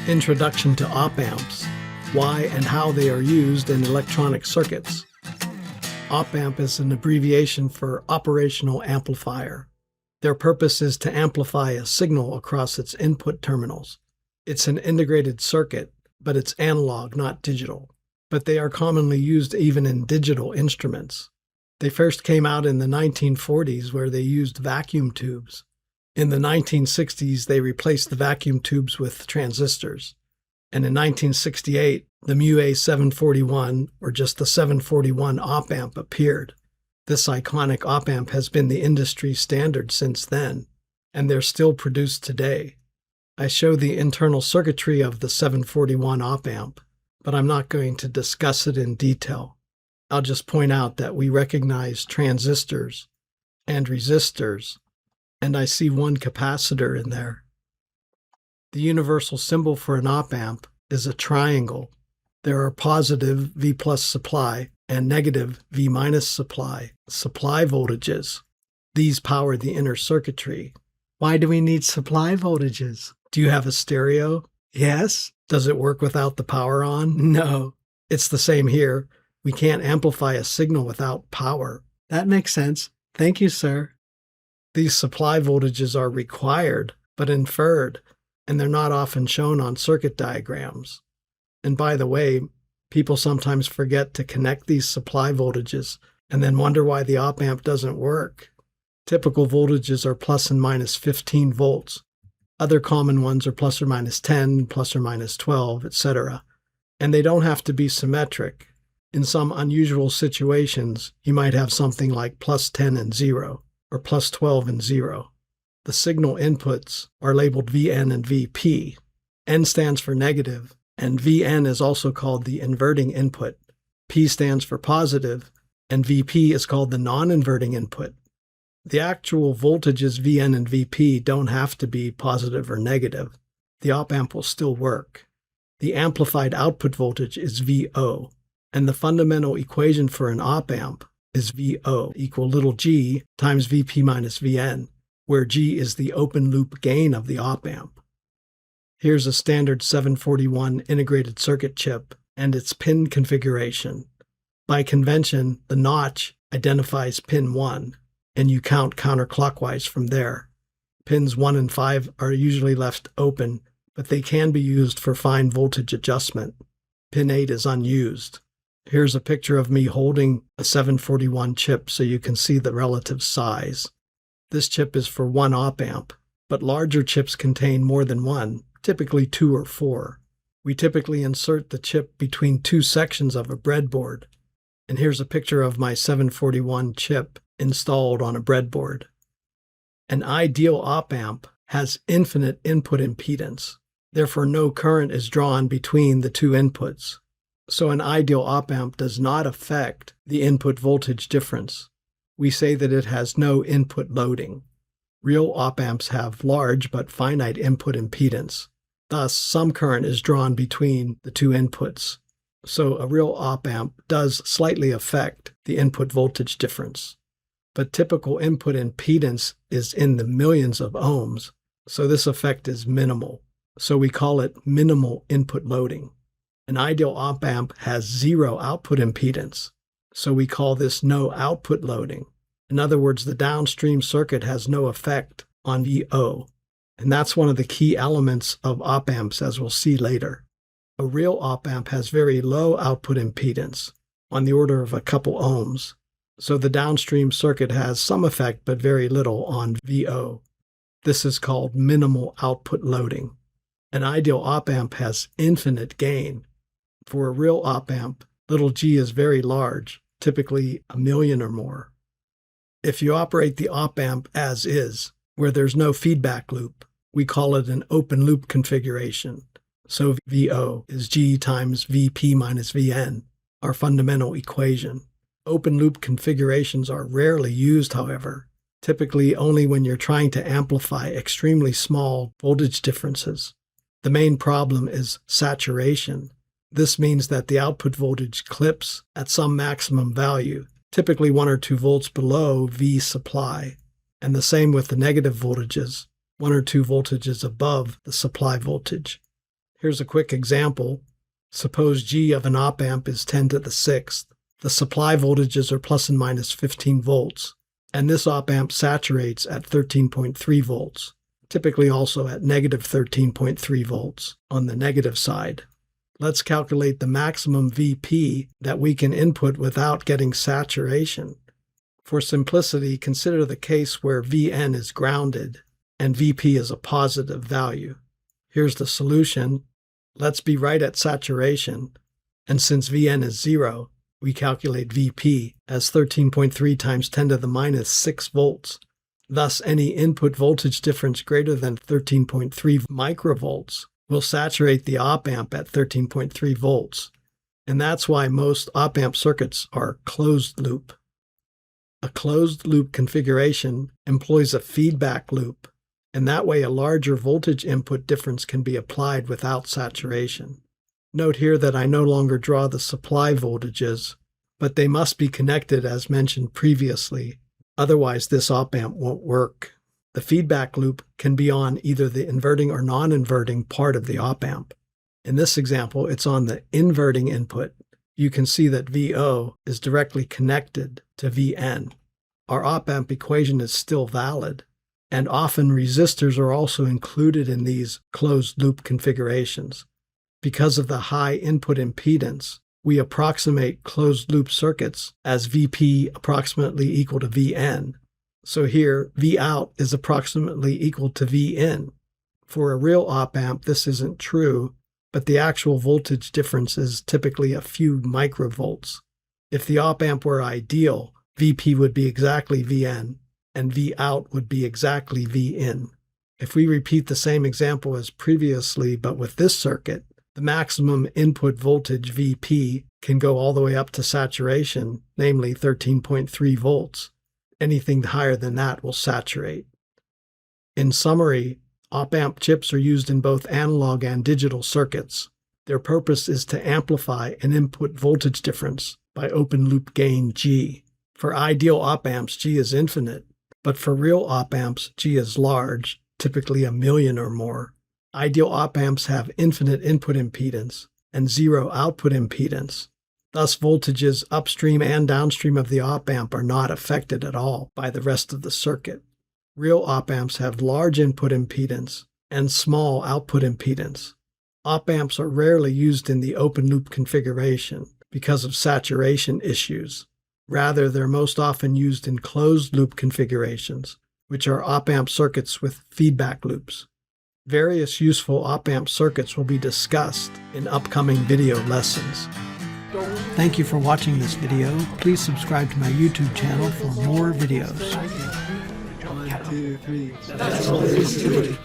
Introduction to op-amps, why and how they are used in electronic circuits. Op-amp is an abbreviation for operational amplifier. Their purpose is to amplify a signal across its input terminals. It's an integrated circuit, but it's analog, not digital. But they are commonly used even in digital instruments. They first came out in the 1940s where they used vacuum tubes. In the 1960s, they replaced the vacuum tubes with transistors. And in 1968, the MU-A741, or just the 741 op-amp, appeared. This iconic op-amp has been the industry standard since then, and they're still produced today. I show the internal circuitry of the 741 op-amp, but I'm not going to discuss it in detail. I'll just point out that we recognize transistors and resistors, and I see one capacitor in there. The universal symbol for an op-amp is a triangle. There are positive V plus supply and negative V minus supply voltages. These power the inner circuitry. Why do we need supply voltages? Do you have a stereo? Yes. Does it work without the power on? No. It's the same here. We can't amplify a signal without power. That makes sense. Thank you, sir. These supply voltages are required, but inferred, and they're not often shown on circuit diagrams. And by the way, people sometimes forget to connect these supply voltages and then wonder why the op-amp doesn't work. Typical voltages are plus and minus 15 volts. Other common ones are plus or minus 10, plus or minus 12, etc. And they don't have to be symmetric. In some unusual situations, you might have something like plus 10 and 0, or plus 12 and 0. The signal inputs are labeled Vn and Vp. N stands for negative, and Vn is also called the inverting input. P stands for positive, and Vp is called the non-inverting input. The actual voltages Vn and Vp don't have to be positive or negative. The op-amp will still work. The amplified output voltage is Vo, and the fundamental equation for an op-amp is Vo equal little g times Vp minus Vn, where g is the open loop gain of the op-amp. Here's a standard 741 integrated circuit chip and its pin configuration. By convention, the notch identifies pin 1, and you count counterclockwise from there. Pins 1 and 5 are usually left open, but they can be used for fine voltage adjustment. Pin 8 is unused. Here's a picture of me holding a 741 chip so you can see the relative size. This chip is for one op-amp, but larger chips contain more than one, typically 2 or 4. We typically insert the chip between 2 sections of a breadboard. And here's a picture of my 741 chip installed on a breadboard. An ideal op-amp has infinite input impedance. Therefore, no current is drawn between the 2 inputs. So an ideal op-amp does not affect the input voltage difference. We say that it has no input loading. Real op-amps have large but finite input impedance. Thus, some current is drawn between the 2 inputs. So a real op-amp does slightly affect the input voltage difference. But typical input impedance is in the millions of ohms, so this effect is minimal. So we call it minimal input loading. An ideal op-amp has 0 output impedance, so we call this no output loading. In other words, the downstream circuit has no effect on Vo, and that's one of the key elements of op-amps, as we'll see later. A real op-amp has very low output impedance, on the order of a couple ohms, so the downstream circuit has some effect but very little on Vo. This is called minimal output loading. An ideal op-amp has infinite gain. For a real op-amp, little g is very large, typically 1 million or more. If you operate the op-amp as is, where there's no feedback loop, we call it an open loop configuration. So Vo is g times Vp minus Vn, our fundamental equation. Open loop configurations are rarely used, however, typically only when you're trying to amplify extremely small voltage differences. The main problem is saturation. This means that the output voltage clips at some maximum value, typically 1 or 2 volts below V supply, and the same with the negative voltages, 1 or 2 voltages above the supply voltage. Here's a quick example. Suppose G of an op-amp is 10 to the 6th. The supply voltages are plus and minus 15 volts, and this op-amp saturates at 13.3 volts, typically also at negative 13.3 volts on the negative side. Let's calculate the maximum VP that we can input without getting saturation. For simplicity, consider the case where Vn is grounded and Vp is a positive value. Here's the solution. Let's be right at saturation, and since Vn is 0, we calculate Vp as 13.3 times 10 to the minus 6 volts. Thus, any input voltage difference greater than 13.3 microvolts will saturate the op-amp at 13.3 volts, and that's why most op-amp circuits are closed loop. A closed loop configuration employs a feedback loop, and that way a larger voltage input difference can be applied without saturation. Note here that I no longer draw the supply voltages, but they must be connected as mentioned previously, otherwise this op-amp won't work. The feedback loop can be on either the inverting or non-inverting part of the op-amp. In this example, it's on the inverting input. You can see that VO is directly connected to Vn. Our op-amp equation is still valid, and often resistors are also included in these closed-loop configurations. Because of the high input impedance, we approximate closed-loop circuits as Vp approximately equal to Vn. So here, Vout is approximately equal to Vin. For a real op-amp, this isn't true, but the actual voltage difference is typically a few microvolts. If the op-amp were ideal, Vp would be exactly Vn, and Vout would be exactly Vin. If we repeat the same example as previously, but with this circuit, the maximum input voltage Vp can go all the way up to saturation, namely 13.3 volts. Anything higher than that will saturate. In summary, op-amp chips are used in both analog and digital circuits. Their purpose is to amplify an input voltage difference by open-loop gain G. For ideal op-amps, G is infinite, but for real op-amps, G is large, typically 1,000,000 or more. Ideal op-amps have infinite input impedance and 0 output impedance. Thus, voltages upstream and downstream of the op-amp are not affected at all by the rest of the circuit. Real op-amps have large input impedance and small output impedance. Op-amps are rarely used in the open-loop configuration because of saturation issues. Rather, they're most often used in closed-loop configurations, which are op-amp circuits with feedback loops. Various useful op-amp circuits will be discussed in upcoming video lessons. Thank you for watching this video. Please subscribe to my YouTube channel for more videos. 1, 2, 3. That's all there is to it.